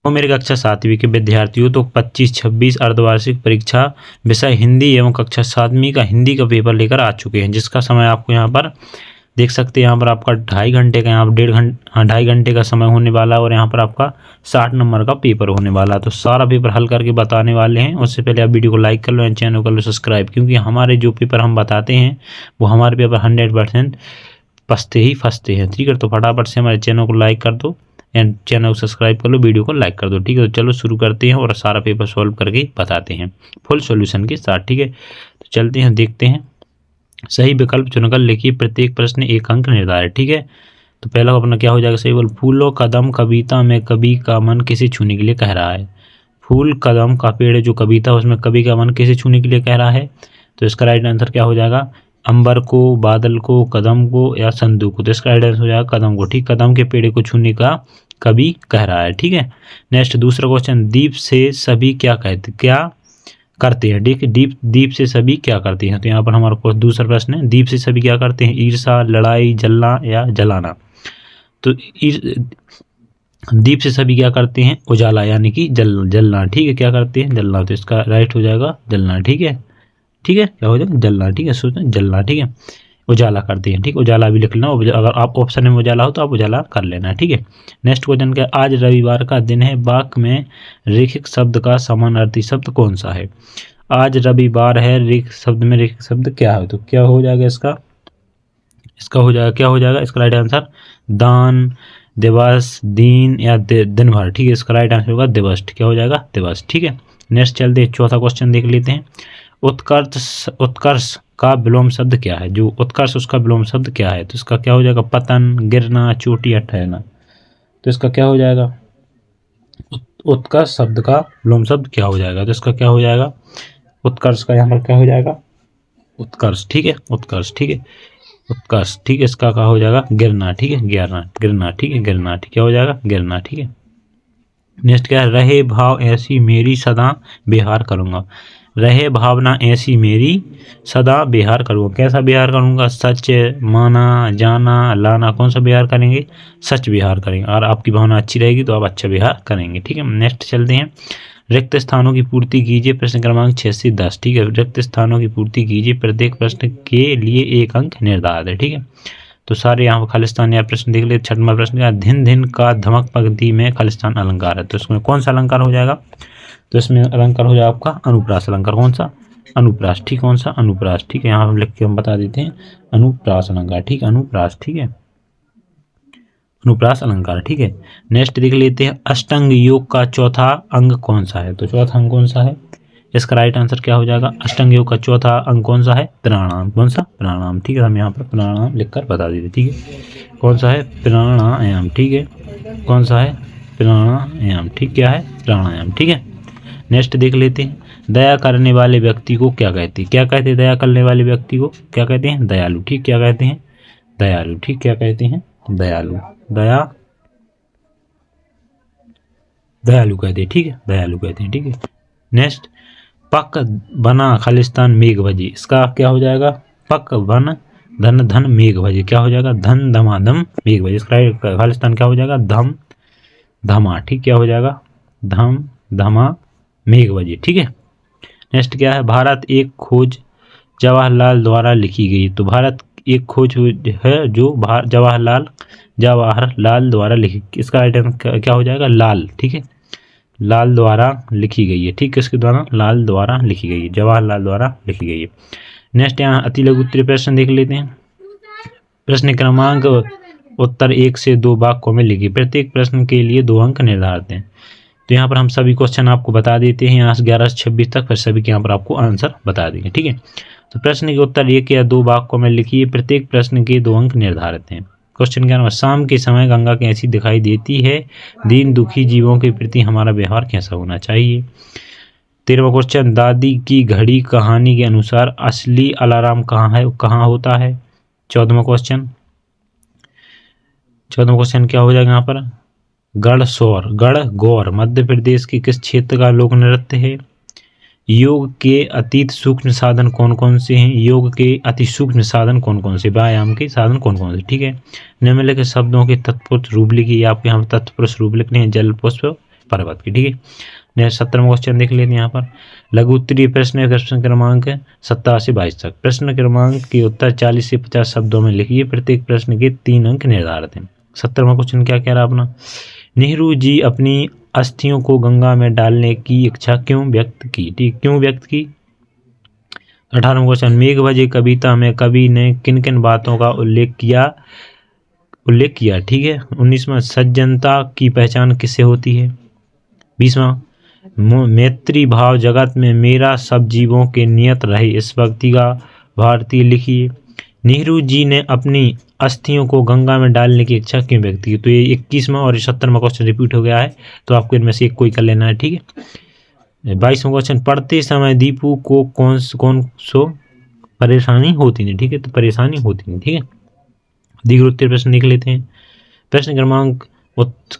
तो मेरी कक्षा 7वीं के विद्यार्थियों, तो 25-26 अर्धवार्षिक परीक्षा विषय हिंदी एवं कक्षा 7वीं का हिंदी का पेपर लेकर आ चुके हैं, जिसका समय आपको यहाँ पर देख सकते हैं। यहाँ पर आपका 2.5 घंटे का, यहाँ पर 2.5 घंटे का समय होने वाला है और यहाँ पर आपका 60 नंबर का पेपर होने वाला है। तो सारा पेपर हल करके बताने वाले हैं। उससे पहले आप वीडियो को लाइक कर लो एंड चैनल को कर लो सब्सक्राइब, क्योंकि हमारे जो पेपर हम बताते हैं वो हमारे पेपर 100% फंसते हैं। ठीक है, तो फटाफट से हमारे चैनल को लाइक कर दो एंड चैनल को सब्सक्राइब कर लो, वीडियो को लाइक कर दो। ठीक है, तो चलो शुरू करते हैं और सारा पेपर सॉल्व करके बताते हैं फुल सॉल्यूशन के साथ। ठीक है, तो चलते हैं, देखते हैं। सही विकल्प चुनकर लिखिए, प्रत्येक प्रश्न 1 अंक निर्धारित। ठीक है, तो पहला अपना क्या हो जाएगा, सही बोल। फूलों कदम कविता में कवि का मन किसे छूने के लिए कह रहा है। फूल कदम का पेड़ जो कविता उसमें कवि का मन किसे छूने के लिए कह रहा है, तो इसका राइट आंसर क्या हो जाएगा, अंबर को, बादल को, कदम को या संदू को। तो इसका राइट आंसर हो जाएगा कदम को। ठीक, कदम के पेड़ को छूने का कवि कह रहा है। ठीक है, नेक्स्ट दूसरा क्वेश्चन, दीप से सभी क्या करते हैं। दीप से सभी क्या करते हैं, तो यहाँ पर हमारा दूसरा प्रश्न है, दीप से सभी क्या करते हैं, ईर्षा, लड़ाई, जलना या जलाना। तो दीप से सभी क्या करते हैं, उजाला यानी कि जलना। ठीक है, क्या करते हैं, जलना। तो इसका राइट हो जाएगा जलना। ठीक है, क्या हो जाएगा, जलना। ठीक है, सोचना जलना। ठीक है, उजाला करते हैं। ठीक, उजाला भी लिख लेना, अगर आप ऑप्शन में उजाला हो तो आप उजाला कर लेना। ठीक है, नेक्स्ट क्वेश्चन क्या, आज रविवार का दिन है, वाक्य में रेखिक शब्द का समानार्थी शब्द कौन सा है। आज रविवार है, रेखिक शब्द में रेखिक शब्द क्या है, तो क्या हो जाएगा इसका हो जाएगा, क्या हो जाएगा इसका राइट आंसर, दान, दिवस, दिन या दिन भर। ठीक है, इसका राइट आंसर होगा दिवस। क्या हो जाएगा, दिवस। ठीक है, नेक्स्ट चलते हैं, चौथा क्वेश्चन देख लेते हैं। उत्कर्ष का विलोम शब्द क्या है, जो उत्कर्ष उसका विलोम शब्द क्या है, तो इसका क्या हो जाएगा, पतन, गिरना, चोटी या ठहरना। तो इसका क्या हो जाएगा, उत्कर्ष शब्द का विलोम शब्द क्या हो जाएगा, तो इसका क्या हो जाएगा, उत्कर्ष का यहाँ पर क्या हो जाएगा, उत्कर्ष। ठीक है, उत्कर्ष। ठीक है, उत्कर्ष। ठीक है, इसका क्या हो जाएगा, गिरना। ठीक है, गिरना। ठीक है, गिरना। ठीक, क्या हो जाएगा, गिरना। ठीक है, नेक्स्ट क्या है, रहे भाव ऐसी मेरी सदा बिहार करूँगा। रहे भावना ऐसी मेरी सदा बिहार करूँगा। कैसा बिहार करूँगा, सच, माना, जाना, लाना। कौन सा बिहार करेंगे, सच बिहार करेंगे। और आपकी भावना अच्छी रहेगी तो आप अच्छा बिहार करेंगे। ठीक है, नेक्स्ट चलते हैं, रिक्त स्थानों की पूर्ति कीजिए, प्रश्न क्रमांक 6 से 10। ठीक है, रिक्त स्थानों की पूर्ति कीजिए, प्रत्येक प्रश्न के लिए 1 अंक निर्धारित है। ठीक है, तो सारे यहाँ पर खालिस्तान या प्रश्न देख ले। छठवां प्रश्न का, धिन धिन का धमक पंक्ति में खालिस्तान अलंकार है, तो इसमें कौन सा अलंकार हो जाएगा, तो इसमें अलंकार हो जाएगा आपका अनुप्रास अलंकार। कौन सा, अनुप्रास। ठीक, कौन सा, अनुप्रास। ठीक है, यहाँ हम लिख के हम बता देते हैं, अनुप्रास अलंकार। ठीक, अनुप्रास। ठीक है, अनुप्रास अलंकार। ठीक है, नेक्स्ट देख लेते हैं, अष्टांग योग का चौथा अंग कौन सा है, तो चौथा अंग कौन सा है, इसका राइट आंसर क्या हो जाएगा, अष्टांग योग का चौथा अंग कौन सा है, प्राणायाम। कौन सा, प्राणायाम। ठीक है, हम यहाँ पर प्राणायाम लिखकर बता देते। ठीक है, कौन सा है, प्राणायाम। ठीक है, कौन सा है, प्राणायाम। ठीक, क्या है, प्राणायाम। ठीक है, नेक्स्ट देख लेते हैं, दया करने वाले व्यक्ति को क्या कहते हैं। क्या कहते हैं, दया करने वाले व्यक्ति को क्या कहते हैं, दयालु। ठीक, क्या कहते हैं, दयालु। ठीक, क्या कहते हैं, दयालु। दयालु कहते हैं। ठीक है, दयालु कहते हैं। ठीक है, नेक्स्ट, पक बना खालिस्तान मेघ भजी। इसका क्या हो जाएगा, पक बन धन धन मेघ भजी। क्या हो जाएगा, धन धमाधम मेघ भजी। इसका खालिस्तान क्या हो जाएगा, धम धमा। ठीक, क्या हो जाएगा, धम धमा मेघ भजी। ठीक है, नेक्स्ट क्या है, भारत एक खोज जवाहरलाल द्वारा लिखी गई। तो भारत एक खोज है जो जवाहरलाल द्वारा लिखी। इसका आइटम क्या हो जाएगा, लाल। ठीक है, लाल द्वारा लिखी गई है। ठीक, किसके द्वारा, लाल द्वारा लिखी गई है, जवाहरलाल द्वारा लिखी गई है। नेक्स्ट यहाँ अति लघु उत्तरीय प्रश्न देख लेते हैं। प्रश्न क्रमांक उत्तर 1 से 2 वाक्यों में लिखिए, प्रत्येक प्रश्न के लिए 2 अंक निर्धारित हैं। तो यहाँ पर हम सभी क्वेश्चन आपको बता देते हैं, यहाँ से 11 से 26 तक, फिर सभी के यहाँ पर आपको आंसर बता देंगे। ठीक है, तो प्रश्न के उत्तर 1 या 2 वाक्यों में लिखिए, प्रत्येक प्रश्न के 2 अंक निर्धारित हैं। क्वेश्चन क्या है, शाम के समय गंगा कैसी दिखाई देती है, दीन दुखी जीवों के प्रति हमारा व्यवहार कैसा होना चाहिए। 13वां क्वेश्चन, दादी की घड़ी कहानी के अनुसार असली अलार्म कहाँ होता है। 14वां क्वेश्चन क्या हो जाएगा यहाँ पर, गढ़गौर मध्य प्रदेश के किस क्षेत्र का लोक नृत्य है। योग के अतीत सूक्ष्म साधन कौन कौन से हैं, योग के अति सूक्ष्म साधन कौन कौन से, व्यायाम के साधन कौन कौन से। ठीक है, निम्नलिखित शब्दों के तत्पुरुष रूप लिखिए। आपके यहाँ तत्पुरुष रूप लिखने हैं, जल पुष्प पर्वत की, ठीक है। नेक्स्ट 17वां क्वेश्चन देख लेते हैं यहाँ पर। लघु उत्तरीय प्रश्न क्रमांक 17 से 22 तक। प्रश्न क्रमांक के उत्तर 40 से 50 शब्दों में लिखिए, प्रत्येक प्रश्न के 3 अंक निर्धारित हैं। 17वां क्वेश्चन क्या कह रहा है अपना, नेहरू जी अपनी अस्थियों को गंगा में डालने की इच्छा क्यों व्यक्त की, ठीक, क्यों व्यक्त की। 18वां क्वेश्चन, मेघ बजे कविता में कवि ने किन किन बातों का उल्लेख किया, ठीक है। 19वां, सज्जनता की पहचान किससे होती है। 20वां, मैत्री भाव जगत में मेरा सब जीवों के नियत रहे, इस व्यक्ति का भारतीय लिखिए। नेहरू जी ने अपनी अस्थियों को गंगा में डालने की इच्छा क्यों व्यक्त की। तो ये 21वां और 17वां क्वेश्चन रिपीट हो गया है, तो आपको इनमें से एक कोई कर लेना है, ठीक है। 22वां क्वेश्चन, पढ़ते समय दीपू को कौन सो परेशानी होती नहीं, ठीक है, तो परेशानी होती नहीं, ठीक है। दीर्घ उत्तर प्रश्न लिख लेते हैं। प्रश्न क्रमांक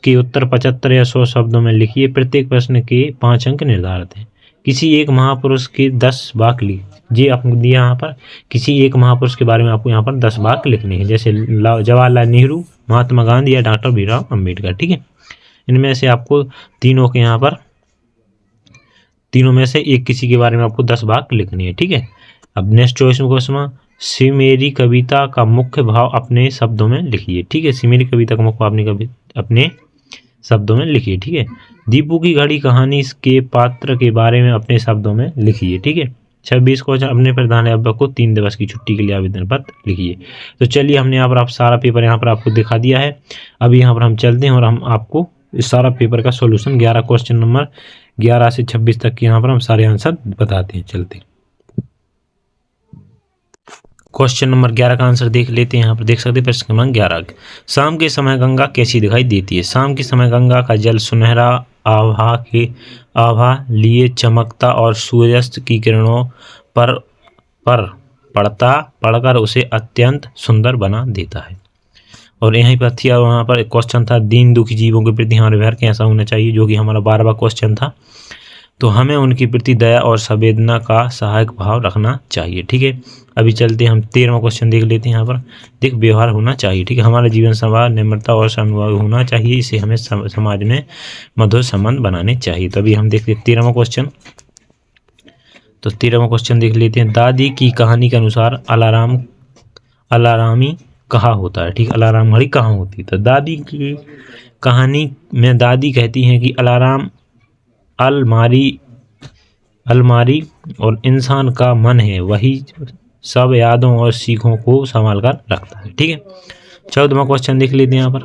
के उत्तर 75 या 100 शब्दों में लिखिए, प्रत्येक प्रश्न के 5 अंक निर्धारित हैं। किसी एक महापुरुष के 10 वाक्य लिखिए। आपको दिया यहाँ पर, किसी एक महापुरुष के बारे में आपको यहाँ पर 10 वाक्य लिखने हैं, जैसे जवाहरलाल नेहरू, महात्मा गांधी या डॉक्टर भीमराव अम्बेडकर, ठीक है। इनमें से आपको तीनों के यहाँ पर, तीनों में से एक किसी के बारे में आपको 10 वाक्य लिखनी है, ठीक है। अब नेक्स्ट 24वां क्वेश्चन, सिमेरी कविता का मुख्य भाव अपने शब्दों में लिखिए, ठीक है। सिमेरी कविता का मुख्य भाव अपने शब्दों में लिखिए, ठीक है। दीपू की घड़ी कहानी के पात्र के बारे में अपने शब्दों में लिखिए, ठीक है। 26 क्वेश्चन, अपने प्रधान अध्यापक को 3 दिवस की छुट्टी के लिए आवेदन पत्र लिखिए। तो चलिए, हमने यहाँ पर आप सारा पेपर यहाँ पर आपको दिखा दिया है। अभी यहाँ पर हम चलते हैं और हम आपको इस सारा पेपर का सॉल्यूशन 11 क्वेश्चन नंबर 11 से 26 तक के यहाँ पर हम सारे आंसर बताते हैं। चलते क्वेश्चन नंबर 11 का आंसर देख लेते हैं। यहाँ पर देख सकते हैं प्रश्न क्रमांक 11, शाम के समय गंगा कैसी दिखाई देती है। शाम के समय गंगा का जल सुनहरा आभा लिए चमकता और सूर्यास्त की किरणों पर पड़कर उसे अत्यंत सुंदर बना देता है। और यहीं पर थी, वहाँ पर एक क्वेश्चन था, दीन दुखी जीवों के प्रति हमारे व्यवहार कैसा होना चाहिए, जो कि हमारा 12वां क्वेश्चन था। तो हमें उनके प्रति दया और संवेदना का सहायक भाव रखना चाहिए, ठीक है। अभी चलते हम 13वां क्वेश्चन देख लेते हैं। यहाँ पर देख, व्यवहार होना चाहिए, ठीक है। हमारा जीवन स्वभाव निम्रता और सहानुभूति होना चाहिए, इसे हमें समाज में मधुर संबंध बनाने चाहिए। तो अभी हम देखते हैं 13वां क्वेश्चन। तो 13वां क्वेश्चन देख लेते हैं। दादी की कहानी के अनुसार अलारामी कहाँ होता है, ठीक, अलाराम घड़ी कहाँ होती है। तो दादी की कहानी में दादी कहती हैं कि अलाराम अलमारी और इंसान का मन है, वही सब यादों और सीखों को संभाल कर रखता है, ठीक है। 14वां क्वेश्चन देख लेते हैं। यहाँ पर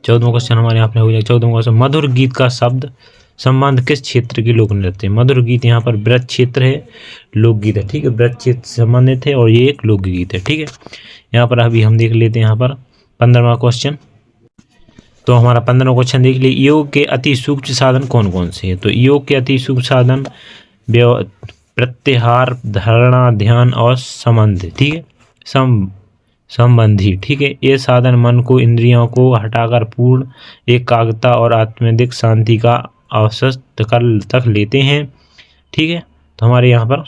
14वां क्वेश्चन हमारे यहाँ पे हो जाए। 14वां क्वेश्चन, मधुर गीत का शब्द संबंध किस क्षेत्र के लोक नृत्य है। मधुर गीत यहाँ पर ब्रज क्षेत्र है, लोकगीत है, ठीक है, ब्रज क्षेत्र से संबंधित है और ये एक लोकगीत है, ठीक है। यहाँ पर अभी हम देख लेते हैं यहाँ पर 15वां क्वेश्चन। तो हमारा 15वां क्वेश्चन देख लीजिए, योग के अति सूक्ष्म साधन कौन कौन से हैं। तो योग के अति सूक्ष्म साधन प्रत्याहार, धारणा, ध्यान और संबंध, ठीक है, संबंधी, ठीक है। ये साधन मन को, इंद्रियों को हटाकर पूर्ण एकाग्रता और आत्मिक शांति का अवसर तक लेते हैं, ठीक है। तो हमारे यहाँ पर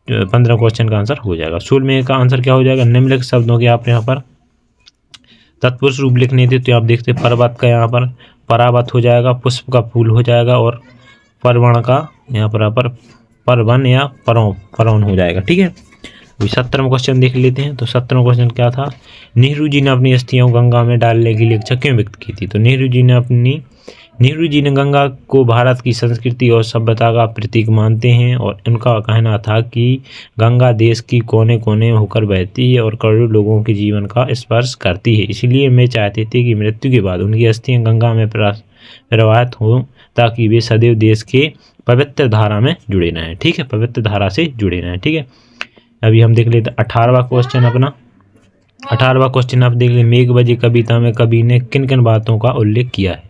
15 क्वेश्चन का आंसर हो जाएगा। 16वें का आंसर क्या हो जाएगा, निम्नलिखित शब्दों के आप यहाँ पर तत्पुरुष रूप लिखने थे। तो आप देखते हैं, पर्वत का यहाँ पर परावत हो जाएगा, पुष्प का फूल हो जाएगा और परवण का यहाँ पर परवन या परवन हो जाएगा, ठीक है। अभी 17वां क्वेश्चन देख लेते हैं। तो 17वां क्वेश्चन क्या था, नेहरू जी ने अपनी अस्थियां गंगा में डालने की इच्छा क्यों व्यक्त की थी। तो नेहरू जी ने गंगा को भारत की संस्कृति और सभ्यता का प्रतीक मानते हैं और उनका कहना था कि गंगा देश की कोने कोने होकर बहती है और करोड़ों लोगों के जीवन का स्पर्श करती है। इसलिए मैं चाहते थे कि मृत्यु के बाद उनकी अस्थियां गंगा में प्रवाहित हों, ताकि वे सदैव देश के पवित्र धारा में जुड़े रहें, ठीक है, पवित्र धारा से जुड़े रहें, ठीक है। अभी हम देख लेते हैं 18वां क्वेश्चन अपना। 18वां क्वेश्चन आप देख लें, मेघ बजे कविता में कवि ने किन किन बातों का उल्लेख किया है।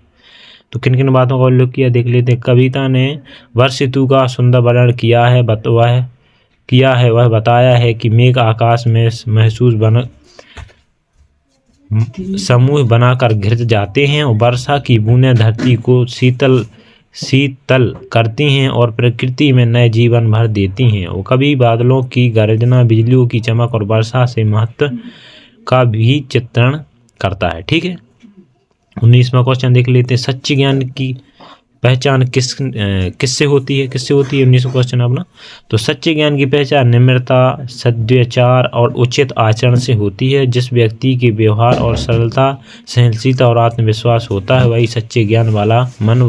तो किन किन बातों का उल्लेख किया देख लेते हैं। कविता ने वर्ष ऋतु का सुंदर वर्णन किया है, वह बताया है कि मेघ आकाश में समूह बनाकर घिर जाते हैं और वर्षा की बूंदें धरती को शीतल करती हैं और प्रकृति में नए जीवन भर देती हैं। और कभी बादलों की गर्जना, बिजलियों की चमक और वर्षा से महत्व का भी चित्रण करता है, ठीक है। 19वां क्वेश्चन देख लेते हैं, पहचान किससे होती है, किससे होती है 19वां क्वेश्चन अपना। तो सच्चे ज्ञान की पहचान निम्रता, सदाचार और उचित आचरण से होती है। जिस व्यक्ति के व्यवहार और सरलता, सहनशीलता और आत्मविश्वास होता है वही सच्चे ज्ञान वाला मन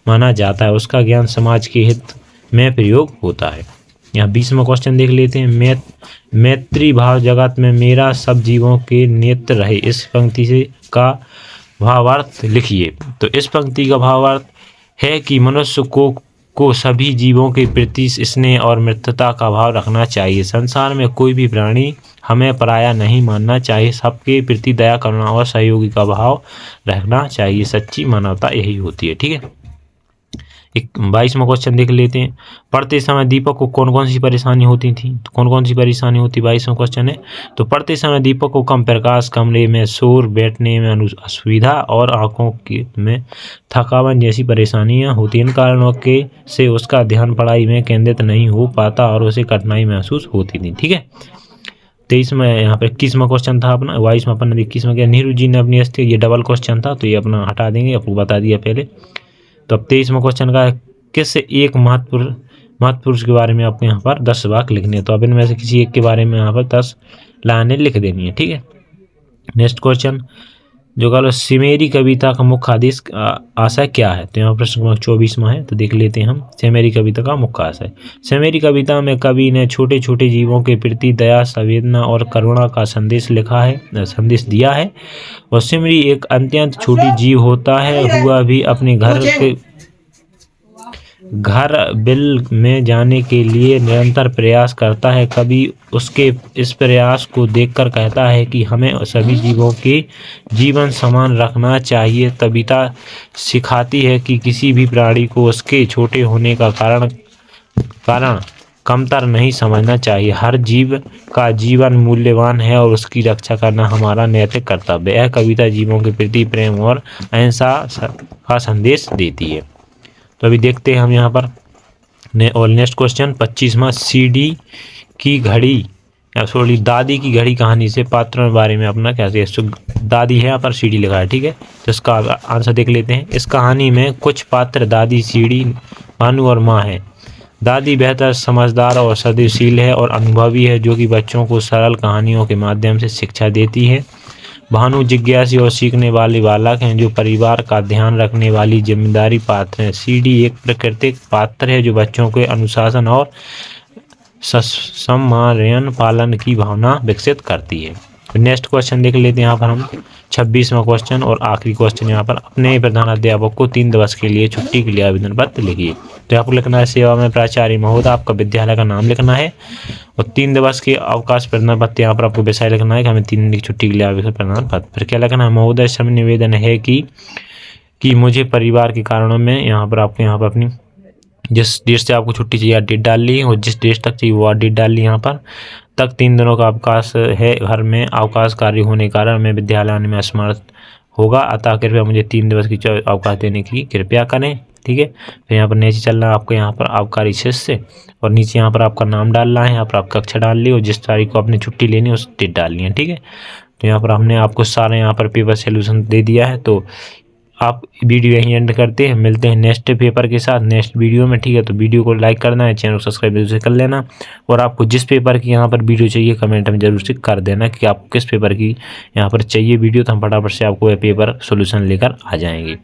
माना जाता है। उसका ज्ञान समाज के हित में प्रयोग होता है। यहाँ 20वां क्वेश्चन देख लेते हैं। मैत्री भाव जगत में मेरा सब जीवों के नेत्र रहे, इस पंक्ति से का भावार्थ लिखिए। तो इस पंक्ति का भावार्थ है कि मनुष्य को सभी जीवों के प्रति स्नेह और मित्रता का भाव रखना चाहिए। संसार में कोई भी प्राणी हमें पराया नहीं मानना चाहिए। सबके प्रति दया, करुणा और सहयोगी का भाव रखना चाहिए। सच्ची मानवता यही होती है। ठीक है। 22वां क्वेश्चन देख लेते हैं। पढ़ते समय दीपक को कौन कौन सी परेशानी होती थी, तो कौन कौन सी परेशानी होती, 22वां क्वेश्चन है। तो पढ़ते समय दीपक को कम प्रकाश, कमरे में शोर, बैठने में असुविधा और आंखों में थकावट जैसी परेशानियां होती। इन कारणों के से उसका ध्यान पढ़ाई में केंद्रित नहीं हो पाता और उसे कठिनाई महसूस होती थी। ठीक है। 23वां यहाँ पर 21वां क्वेश्चन था अपना। 22वां अपन 21वां क्या, नेहरू जी ने अपनी अस्थिति, ये डबल क्वेश्चन था तो ये अपना हटा देंगे, आपको बता दिया पहले। तो अब 23वां क्वेश्चन का किस एक महत्वपुरुष के बारे में आपको यहाँ पर 10 वाक्य लिखने हैं। तो अब इनमें से किसी एक के बारे में यहाँ पर 10 लाइनें लिख देनी है। ठीक है। नेक्स्ट क्वेश्चन जो कहा सिमेरी कविता का मुख्य आशय क्या है। तो यहाँ प्रश्न क्रमांक 24वां है। तो देख लेते हैं हम सिमेरी कविता का मुख्य आशय। सिमेरी कविता में कवि ने छोटे छोटे जीवों के प्रति दया, संवेदना और करुणा का संदेश दिया है। और सिमरी एक अत्यंत छोटी जीव होता है, हुआ भी अपने घर बिल में जाने के लिए निरंतर प्रयास करता है। कभी उसके इस प्रयास को देखकर कहता है कि हमें सभी जीवों के जीवन समान रखना चाहिए। कविता सिखाती है कि किसी भी प्राणी को उसके छोटे होने का कारण कमतर नहीं समझना चाहिए। हर जीव का जीवन मूल्यवान है और उसकी रक्षा करना हमारा नैतिक कर्तव्य है। यह कविता जीवों के प्रति प्रेम और अहिंसा का संदेश देती है। तो अभी देखते हैं हम यहाँ पर और नेक्स्ट क्वेश्चन 25वां, सीडी की घड़ी या सॉरी दादी की घड़ी कहानी से पात्रों के बारे में अपना क्या है। तो दादी है, यहाँ पर सीडी लिखा है। ठीक है। तो इसका आंसर देख लेते हैं। इस कहानी में कुछ पात्र दादी, सीडी, भानु और माँ है। दादी बेहतर समझदार और सदैवशील है और अनुभवी है, जो कि बच्चों को सरल कहानियों के माध्यम से शिक्षा देती है। भानु जिज्ञासी और सीखने वाले बालक हैं, जो परिवार का ध्यान रखने वाली जिम्मेदारी पात्र हैं। सीडी एक प्राकृतिक पात्र है, जो बच्चों के अनुशासन और सम्मान पालन की भावना विकसित करती है। नेक्स्ट क्वेश्चन देख लेते हैं यहाँ पर हम 26वां क्वेश्चन और आखिरी क्वेश्चन। यहाँ पर अपने प्रधान अध्यापक को 3 दिवस के लिए छुट्टी के लिए आवेदन पत्र लिखिए। तो आपको लिखना है सेवा में प्राचार्य महोदय, आपका विद्यालय का नाम लिखना है और 3 दिवस के अवकाश प्रदान पत्र। यहाँ पर आपको विषय लिखना है कि हमें 3 दिन की छुट्टी के लिए आवेदन प्रदान पत्र। फिर क्या लिखना है, महोदय समय निवेदन है कि मुझे परिवार के कारणों में यहाँ पर आपको यहाँ पर अपनी जिस डेट से आपको छुट्टी चाहिए डेट डाल ली और जिस डेट तक चाहिए वो डेट डाल ली। यहाँ पर तक 3 दिनों का अवकाश है। घर में अवकाश कार्य होने के कारण मैं विद्यालय आने में असमर्थ होगा, अतः कृपया मुझे 3 दिवस की अवकाश देने की कृपया करें। ठीक है। फिर यहाँ पर नीचे चलना है आपको यहाँ पर आबकारी शिष्य और नीचे यहाँ पर आपका नाम डालना है, यहाँ पर आप कक्षा डाल ली और जिस तारीख को आपने छुट्टी लेनी है उस डेट डालनी है। ठीक है। तो यहाँ पर हमने आपको सारे यहाँ पर पेपर सोल्यूशन दे दिया है। तो आप वीडियो यहीं एंड करते हैं, मिलते हैं नेक्स्ट पेपर के साथ नेक्स्ट वीडियो में। ठीक है। तो वीडियो को लाइक करना है, चैनल को सब्सक्राइब जरूर से कर लेना और आपको जिस पेपर की यहाँ पर वीडियो चाहिए कमेंट में जरूर से कर देना कि आपको किस पेपर की यहाँ पर चाहिए वीडियो, तो हम फटाफट से आपको ये पेपर सोल्यूशन लेकर आ जाएंगे।